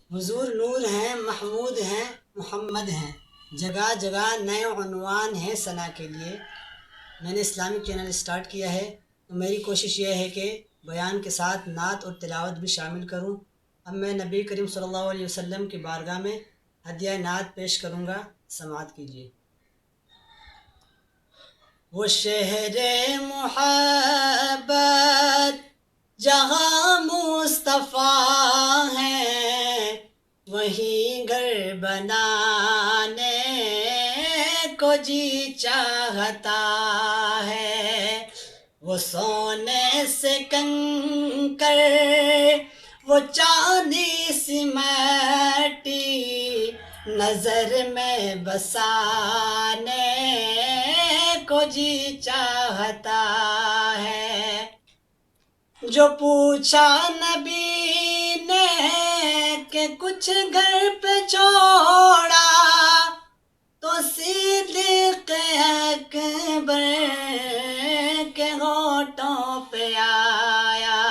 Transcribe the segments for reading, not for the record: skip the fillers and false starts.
حضور نور ہیں، محمود ہیں، محمد ہیں، جگہ جگہ نئے عنوان ہیں ثنا کے لیے۔ میں نے اسلامک چینل سٹارٹ کیا ہے تو میری کوشش یہ ہے کہ بیان کے ساتھ نعت اور تلاوت بھی شامل کروں۔ اب میں نبی کریم صلی اللہ علیہ وسلم کی بارگاہ میں ہدیہ نعت پیش کروں گا، سماعت کیجیے۔ وہ شہر محبت جہاں مصطفیٰ ہے، وہیں گھر بنانے کو جی چاہتا ہے۔ وہ سونے سے کنکر، وہ چاندی سی مٹی، نظر میں بسانے کو جی چاہتا ہے۔ جو پوچھا نبی نے کہ کچھ گھر پہ چھوڑا، تو صدیق اکبر کے ہونٹوں پہ آیا۔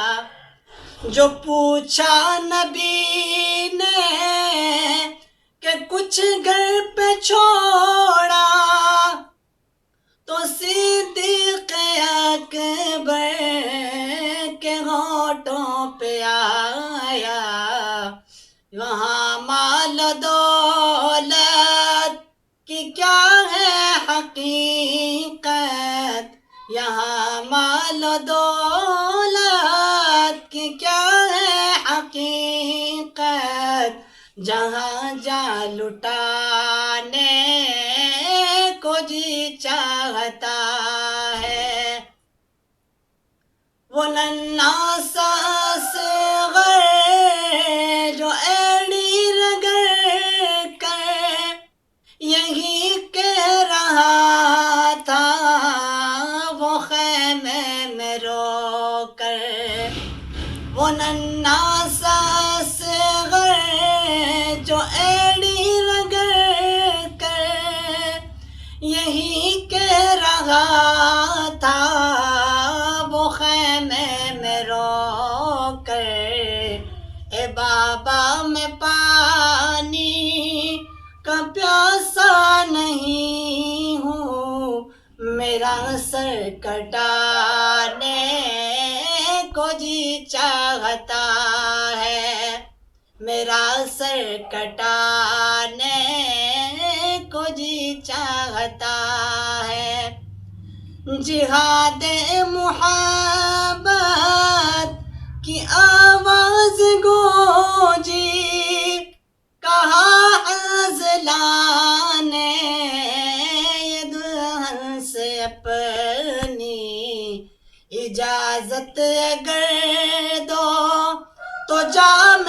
جو پوچھا نبی نے کہ کچھ گھر پہ چھوڑا، تو صدیق اکبر کے ہونٹوں پہ آیا۔ وہاں مال و دولت کی کیا ہے حقیقت، یہاں مال و دولت کی کیا ہے حقیقت، جہاں جا لٹانے کو جی چاہتا ہے۔ وہ ننھا سا اصغر جو ایڑی رگڑ کر یہی کہہ رہا تھا، وہ خیمے میں رو کر۔ وہ ننھا سا اصغر جو ایڑی رگڑ کر یہی کہہ رہا تھا، وہ خیمے میں رو کر۔ اے بابا میں پانی کا پیاسا نہیں ہوں، میرا سر کٹانے کو جی چاہتا ہے، میرا سر کٹانے کو جی چاہتا ہے۔ جہاد محبت کی آواز گونجی، کہا عزلان نے یہ دلہن سے اپنی، اجازت اگر دو تو جام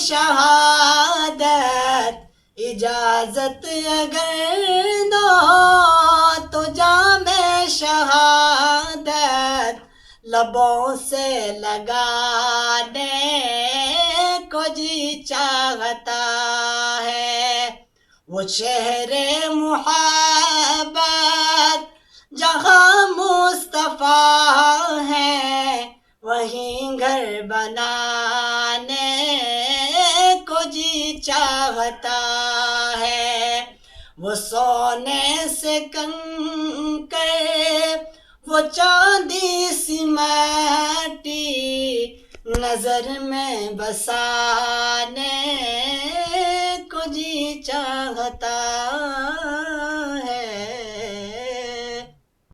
شہادت، اجازت اگر دو تو جام شہادت لبوں سے لگانے کو جی چاہتا ہے۔ وہ شہر محبت جہاں مصطفیٰ ہے، وہیں گھر بنانے کو جی چاہتا ہے۔ وہ سونے سے کنکر، وہ چاندی سی مٹی، نظر میں بسانے کو جی چاہتا